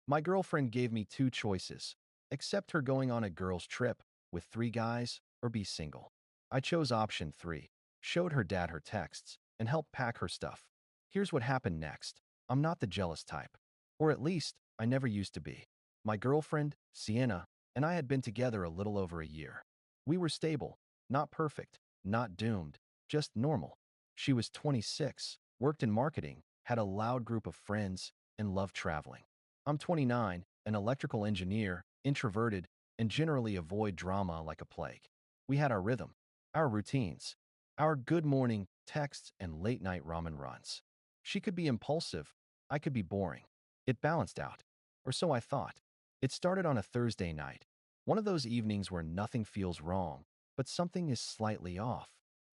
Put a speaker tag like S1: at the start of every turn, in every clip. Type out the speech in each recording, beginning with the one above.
S1: My girlfriend gave me two choices: accept her going on a girls' trip with 3 guys or be single. I chose option 3, showed her dad her texts, and helped pack her stuff. Here's what happened next. I'm not the jealous type. Or at least, I never used to be. My girlfriend, Sienna, and I had been together a little over a year. We were stable, not perfect, not doomed, just normal. She was 26, worked in marketing, had a loud group of friends, and loved traveling. I'm 29, an electrical engineer, introverted, and generally avoid drama like a plague. We had our rhythm, our routines, our good morning texts and late night ramen runs. She could be impulsive, I could be boring. It balanced out. Or so I thought. It started on a Thursday night, one of those evenings where nothing feels wrong, but something is slightly off.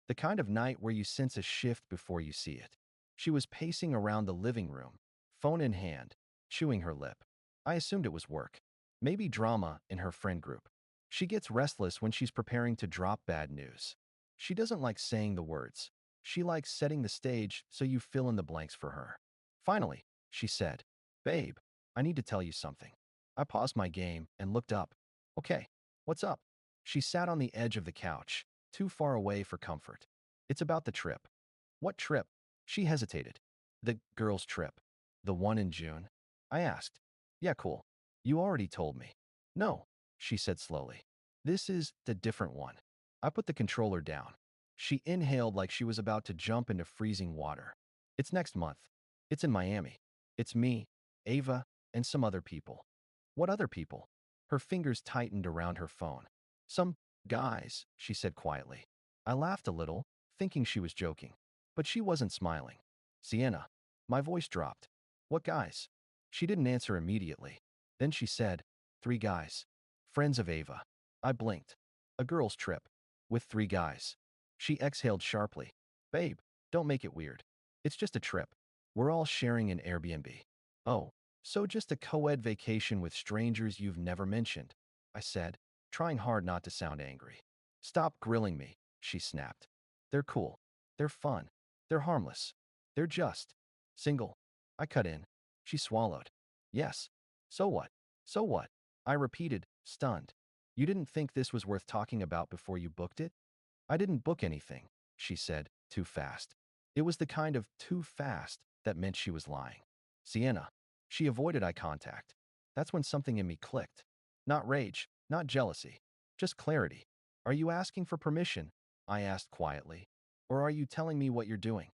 S1: The kind of night where you sense a shift before you see it. She was pacing around the living room, phone in hand, chewing her lip. I assumed it was work. Maybe drama in her friend group. She gets restless when she's preparing to drop bad news. She doesn't like saying the words. She likes setting the stage so you fill in the blanks for her. Finally, she said, "Babe, I need to tell you something." I paused my game and looked up. "Okay, what's up?" She sat on the edge of the couch, too far away for comfort. "It's about the trip." "What trip?" She hesitated. "The girls' trip. The one in June?" I asked. "Yeah, cool. You already told me." "No," she said slowly. "This is the different one." I put the controller down. She inhaled like she was about to jump into freezing water. "It's next month. It's in Miami. It's me, Ava, and some other people." "What other people?" Her fingers tightened around her phone. "Some guys," she said quietly. I laughed a little, thinking she was joking. But she wasn't smiling. "Sienna." My voice dropped. "What guys?" She didn't answer immediately. Then she said, "3 guys. Friends of Ava." I blinked. "A girls' trip. With 3 guys." She exhaled sharply. "Babe, don't make it weird. It's just a trip. We're all sharing an Airbnb." "Oh, so just a co-ed vacation with strangers you've never mentioned," I said, trying hard not to sound angry. "Stop grilling me," she snapped. "They're cool. They're fun. They're harmless. They're just single." I cut in. She swallowed. "Yes. So what? So what?" I repeated, stunned. "You didn't think this was worth talking about before you booked it?" "I didn't book anything," she said, too fast. It was the kind of too fast that meant she was lying. "Sienna." She avoided eye contact. That's when something in me clicked. Not rage, not jealousy, just clarity. "Are you asking for permission?" I asked quietly. "Or are you telling me what you're doing?"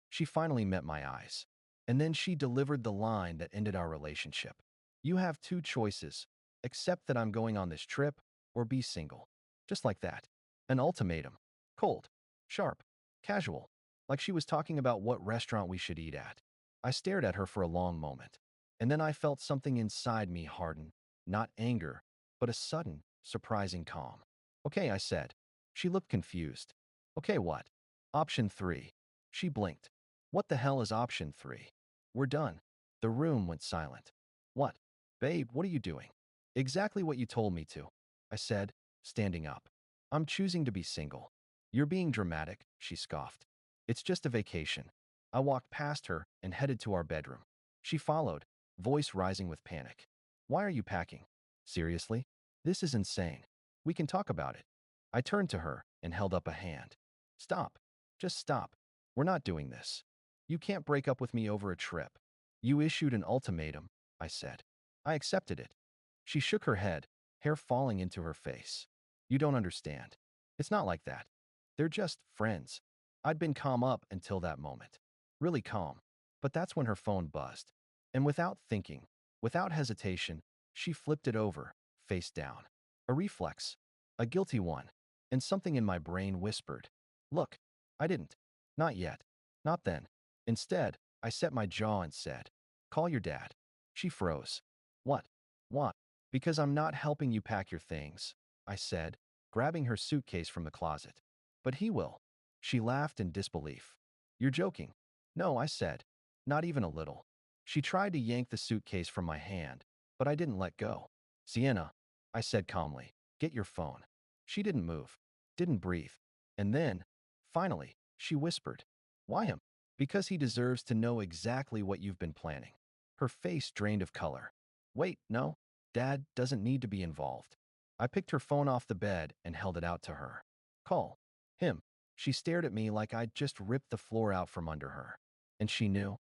S1: She finally met my eyes. And then she delivered the line that ended our relationship. "You have two choices. Accept that I'm going on this trip, or be single." Just like that. An ultimatum. Cold. Sharp. Casual. Like she was talking about what restaurant we should eat at. I stared at her for a long moment. And then I felt something inside me harden. Not anger, but a sudden, surprising calm. "Okay," I said. She looked confused. "Okay, what?" "Option 3. She blinked. "What the hell is option 3? "We're done." The room went silent. "What?" "Babe, what are you doing?" "Exactly what you told me to," I said, standing up. "I'm choosing to be single." "You're being dramatic," she scoffed. "It's just a vacation." I walked past her and headed to our bedroom. She followed, voice rising with panic. "Why are you packing? Seriously? This is insane. We can talk about it." I turned to her and held up a hand. "Stop. Just stop. We're not doing this. You can't break up with me over a trip." "You issued an ultimatum," I said. "I accepted it." She shook her head, hair falling into her face. "You don't understand. It's not like that. They're just friends." I'd been calm up until that moment. Really calm. But that's when her phone buzzed. And without thinking, without hesitation, she flipped it over, face down. A reflex. A guilty one. And something in my brain whispered, "Look, I didn't. Not yet. Not then." Instead, I set my jaw and said, "Call your dad." She froze. "What? What?" "Because I'm not helping you pack your things," I said, grabbing her suitcase from the closet. "But he will." She laughed in disbelief. "You're joking." "No," I said. "Not even a little." She tried to yank the suitcase from my hand, but I didn't let go. "Sienna," I said calmly, "get your phone." She didn't move, didn't breathe. And then, finally, she whispered, "Why him?" "Because he deserves to know exactly what you've been planning." Her face drained of color. Wait, no. Dad doesn't need to be involved. I picked her phone off the bed and held it out to her. Call him. She stared at me like I'd just ripped the floor out from under her. And she knew,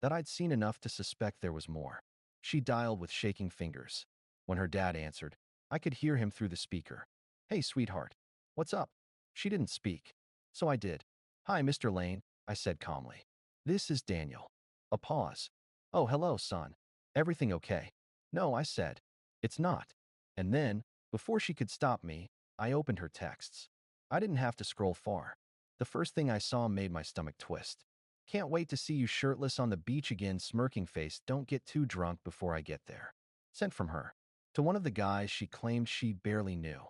S1: that I'd seen enough to suspect there was more. She dialed with shaking fingers. When her dad answered, I could hear him through the speaker. Hey, sweetheart. What's up? She didn't speak. So I did. Hi, Mr. Lane, I said calmly. This is Daniel. A pause. Oh, hello, son. Everything okay? No, I said. It's not. And then, before she could stop me, I opened her texts. I didn't have to scroll far. The first thing I saw made my stomach twist. Can't wait to see you shirtless on the beach again, smirking face. Don't get too drunk before I get there. Sent from her. To one of the guys she claimed she barely knew.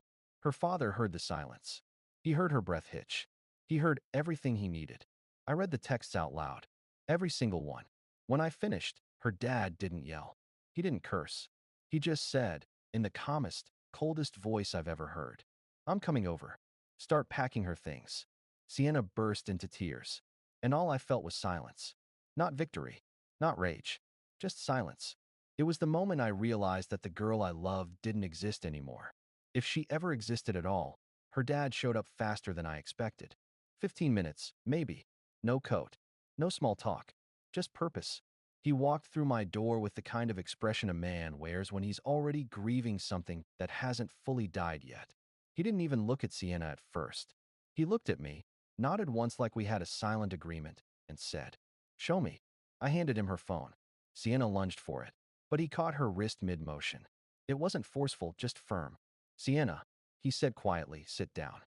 S1: Her father heard the silence. He heard her breath hitch. He heard everything he needed. I read the texts out loud. Every single one. When I finished, her dad didn't yell. He didn't curse. He just said, in the calmest, coldest voice I've ever heard, I'm coming over. Start packing her things. Sienna burst into tears. And all I felt was silence. Not victory. Not rage. Just silence. It was the moment I realized that the girl I loved didn't exist anymore. If she ever existed at all, her dad showed up faster than I expected. 15 minutes, maybe. No coat. No small talk. Just purpose. He walked through my door with the kind of expression a man wears when he's already grieving something that hasn't fully died yet. He didn't even look at Sienna at first. He looked at me, nodded once like we had a silent agreement, and said, Show me. I handed him her phone. Sienna lunged for it, but he caught her wrist mid-motion. It wasn't forceful, just firm. Sienna, he said quietly, sit down.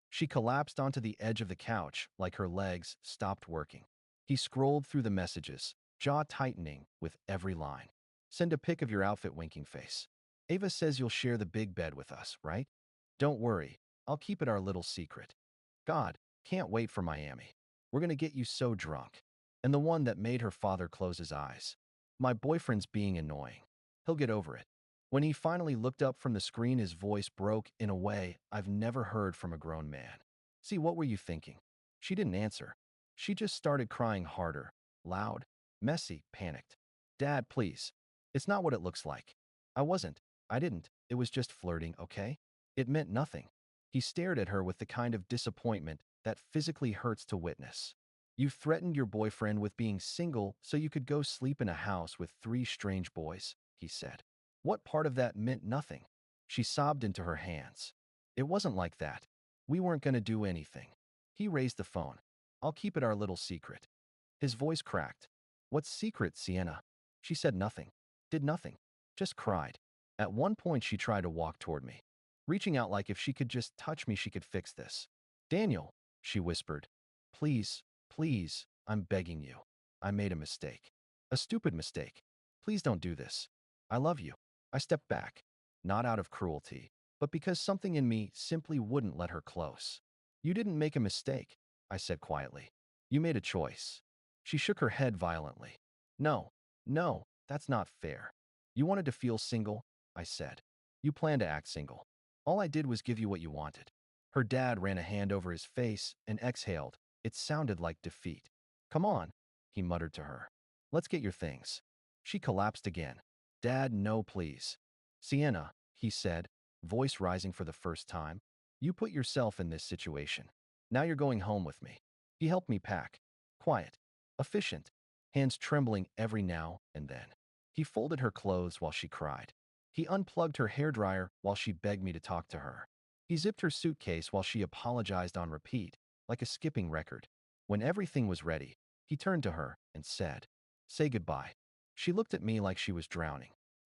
S1: She collapsed onto the edge of the couch like her legs stopped working. He scrolled through the messages, jaw tightening with every line. Send a pic of your outfit, winking face. Ava says you'll share the big bed with us, right? Don't worry, I'll keep it our little secret. God, can't wait for Miami. We're gonna get you so drunk. And the one that made her father close his eyes. My boyfriend's being annoying. He'll get over it. When he finally looked up from the screen, his voice broke in a way I've never heard from a grown man. See, what were you thinking? She didn't answer. She just started crying harder, loud, messy, panicked. Dad, please. It's not what it looks like. I wasn't. I didn't. It was just flirting, okay? It meant nothing. He stared at her with the kind of disappointment that physically hurts to witness. You threatened your boyfriend with being single so you could go sleep in a house with 3 strange boys, he said. What part of that meant nothing? She sobbed into her hands. It wasn't like that. We weren't going to do anything. He raised the phone. I'll keep it our little secret. His voice cracked. What's secret, Sienna? She said nothing. Did nothing. Just cried. At one point she tried to walk toward me, reaching out like if she could just touch me she could fix this. Daniel, she whispered. Please, please, I'm begging you. I made a mistake. A stupid mistake. Please don't do this. I love you. I stepped back, not out of cruelty, but because something in me simply wouldn't let her close. You didn't make a mistake, I said quietly. You made a choice. She shook her head violently. No, no, that's not fair. You wanted to feel single, I said. You planned to act single. All I did was give you what you wanted. Her dad ran a hand over his face and exhaled. It sounded like defeat. Come on, he muttered to her. Let's get your things. She collapsed again. Dad, no, please. Sienna, he said, voice rising for the first time. You put yourself in this situation. Now you're going home with me. He helped me pack. Quiet. Efficient. Hands trembling every now and then. He folded her clothes while she cried. He unplugged her hairdryer while she begged me to talk to her. He zipped her suitcase while she apologized on repeat, like a skipping record. When everything was ready, he turned to her and said, Say goodbye. She looked at me like she was drowning.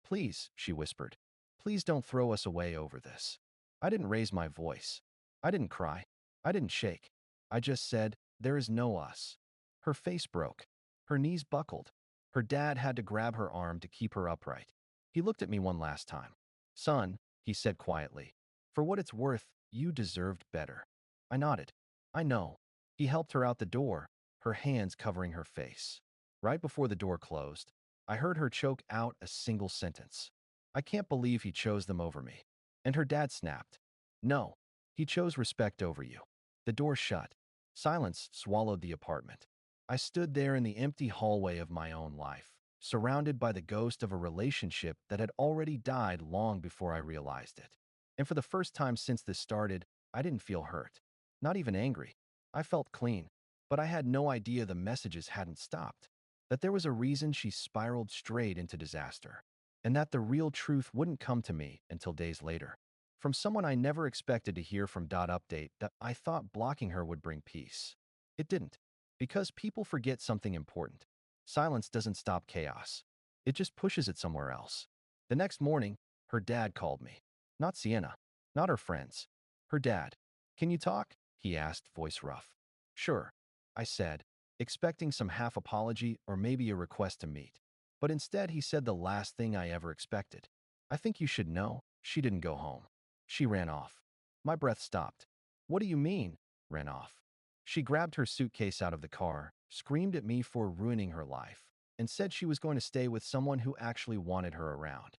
S1: Please, she whispered. Please don't throw us away over this. I didn't raise my voice. I didn't cry. I didn't shake. I just said, there is no us. Her face broke. Her knees buckled. Her dad had to grab her arm to keep her upright. He looked at me one last time. Son, he said quietly, for what it's worth, you deserved better. I nodded. I know. He helped her out the door, her hands covering her face. Right before the door closed, I heard her choke out a single sentence. I can't believe he chose them over me. And her dad snapped. No, he chose respect over you. The door shut. Silence swallowed the apartment. I stood there in the empty hallway of my own life, surrounded by the ghost of a relationship that had already died long before I realized it. And for the first time since this started, I didn't feel hurt. Not even angry. I felt clean. But I had no idea the messages hadn't stopped. That there was a reason she spiraled straight into disaster. And that the real truth wouldn't come to me until days later. From someone I never expected to hear from. Update that I thought blocking her would bring peace. It didn't. Because people forget something important. Silence doesn't stop chaos. It just pushes it somewhere else. The next morning, her dad called me. Not Sienna. Not her friends. Her dad. Can you talk? He asked, voice rough. Sure, I said, expecting some half apology or maybe a request to meet. But instead he said the last thing I ever expected. I think you should know, she didn't go home. She ran off. My breath stopped. What do you mean, ran off? She grabbed her suitcase out of the car, screamed at me for ruining her life, and said she was going to stay with someone who actually wanted her around.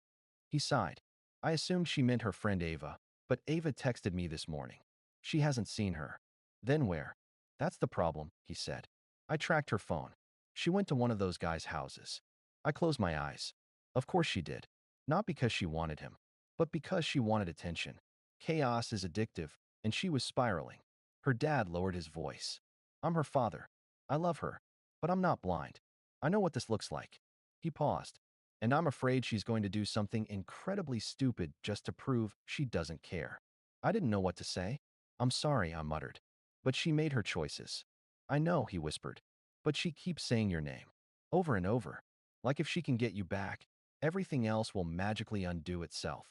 S1: He sighed. I assumed she meant her friend Ava, but Ava texted me this morning. She hasn't seen her. Then where? That's the problem, he said. I tracked her phone. She went to one of those guys' houses. I closed my eyes. Of course she did. Not because she wanted him, but because she wanted attention. Chaos is addictive, and she was spiraling. Her dad lowered his voice. I'm her father. I love her, but I'm not blind. I know what this looks like. He paused. And I'm afraid she's going to do something incredibly stupid just to prove she doesn't care. I didn't know what to say. I'm sorry, I muttered. But she made her choices. I know, he whispered. But she keeps saying your name. Over and over. Like if she can get you back, everything else will magically undo itself.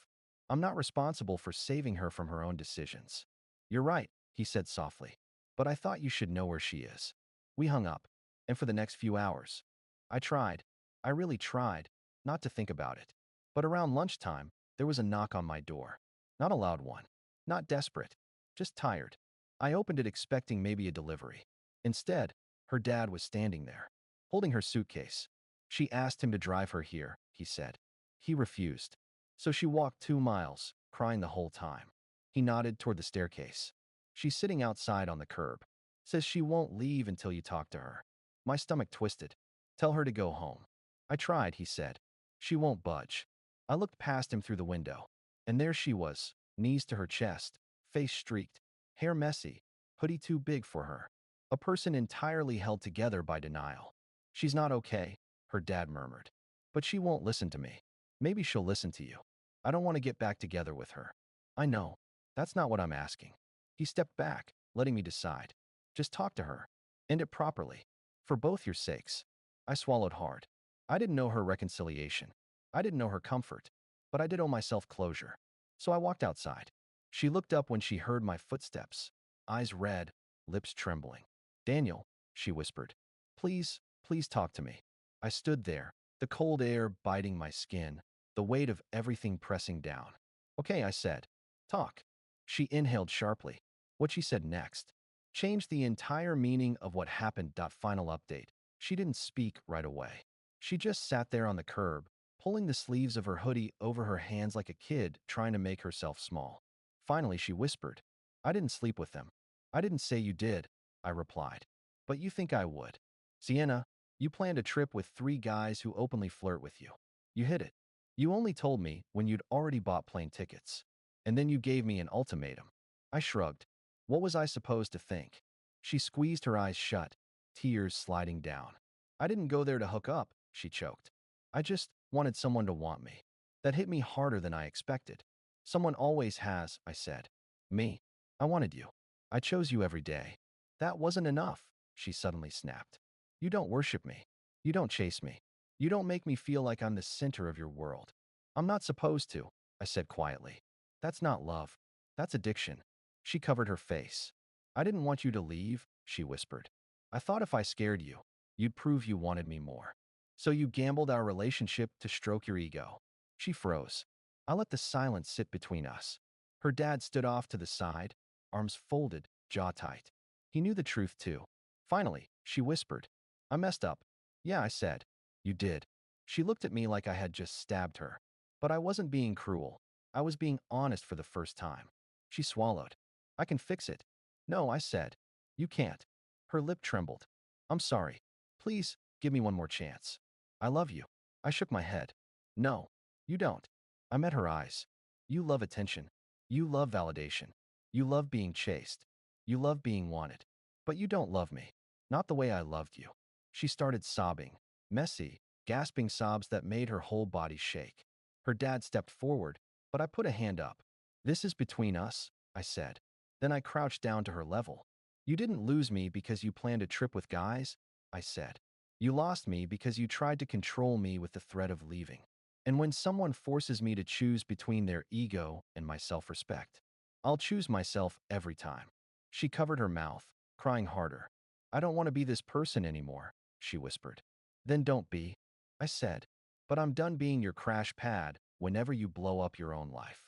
S1: I'm not responsible for saving her from her own decisions. You're right, he said softly. But I thought you should know where she is. We hung up. And for the next few hours, I tried. I really tried not to think about it. But around lunchtime, there was a knock on my door. Not a loud one. Not desperate. Just tired. I opened it expecting maybe a delivery. Instead, her dad was standing there, holding her suitcase. She asked him to drive her here, he said. He refused. So she walked 2 miles, crying the whole time. He nodded toward the staircase. She's sitting outside on the curb. Says she won't leave until you talk to her. My stomach twisted. Tell her to go home. I tried, he said. She won't budge. I looked past him through the window. And there she was, knees to her chest, face streaked, hair messy, hoodie too big for her. A person entirely held together by denial. She's not okay, her dad murmured. But she won't listen to me. Maybe she'll listen to you. I don't want to get back together with her. I know. That's not what I'm asking. He stepped back, letting me decide. Just talk to her. End it properly. For both your sakes. I swallowed hard. I didn't know her reconciliation. I didn't know her comfort. But I did owe myself closure. So I walked outside. She looked up when she heard my footsteps, eyes red, lips trembling. Daniel, she whispered. Please, please talk to me. I stood there, the cold air biting my skin, the weight of everything pressing down. Okay, I said. Talk. She inhaled sharply. What she said next changed the entire meaning of what happened. Final update. She didn't speak right away. She just sat there on the curb, pulling the sleeves of her hoodie over her hands like a kid trying to make herself small. Finally, she whispered, I didn't sleep with them. I didn't say you did, I replied. But you think I would. Sienna, you planned a trip with 3 guys who openly flirt with you. You hid it. You only told me when you'd already bought plane tickets. And then you gave me an ultimatum. I shrugged. What was I supposed to think? She squeezed her eyes shut, tears sliding down. I didn't go there to hook up, she choked. I just wanted someone to want me. That hit me harder than I expected. Someone always has, I said. Me. I wanted you. I chose you every day. That wasn't enough, she suddenly snapped. You don't worship me. You don't chase me. You don't make me feel like I'm the center of your world. I'm not supposed to, I said quietly. That's not love. That's addiction. She covered her face. I didn't want you to leave, she whispered. I thought if I scared you, you'd prove you wanted me more. So you gambled our relationship to stroke your ego. She froze. I let the silence sit between us. Her dad stood off to the side, arms folded, jaw tight. He knew the truth too. Finally, she whispered. I messed up. Yeah, I said. You did. She looked at me like I had just stabbed her. But I wasn't being cruel. I was being honest for the first time. She swallowed. I can fix it. No, I said. You can't. Her lip trembled. I'm sorry. Please, give me one more chance. I love you. I shook my head. No, you don't. I met her eyes. You love attention. You love validation. You love being chased. You love being wanted. But you don't love me. Not the way I loved you. She started sobbing. Messy, gasping sobs that made her whole body shake. Her dad stepped forward, but I put a hand up. This is between us, I said. Then I crouched down to her level. You didn't lose me because you planned a trip with guys, I said. You lost me because you tried to control me with the threat of leaving. And when someone forces me to choose between their ego and my self-respect, I'll choose myself every time. She covered her mouth, crying harder. I don't want to be this person anymore, she whispered. Then don't be, I said. But I'm done being your crash pad whenever you blow up your own life.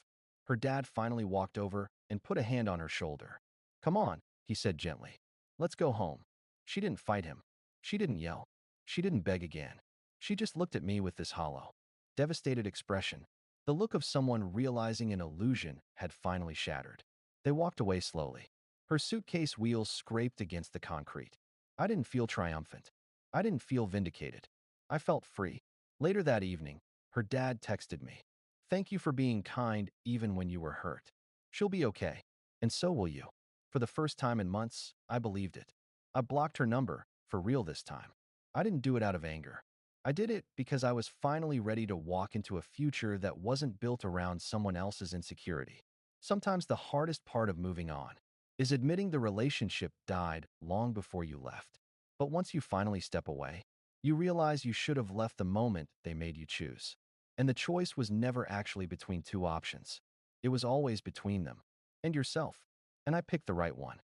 S1: Her dad finally walked over and put a hand on her shoulder. Come on, he said gently. Let's go home. She didn't fight him. She didn't yell. She didn't beg again. She just looked at me with this hollow, devastated expression, the look of someone realizing an illusion had finally shattered. They walked away slowly. Her suitcase wheels scraped against the concrete. I didn't feel triumphant. I didn't feel vindicated. I felt free. Later that evening, her dad texted me. Thank you for being kind even when you were hurt. She'll be okay. And so will you. For the first time in months, I believed it. I blocked her number, for real this time. I didn't do it out of anger. I did it because I was finally ready to walk into a future that wasn't built around someone else's insecurity. Sometimes the hardest part of moving on is admitting the relationship died long before you left. But once you finally step away, you realize you should have left the moment they made you choose. And the choice was never actually between two options. It was always between them and yourself. And I picked the right one.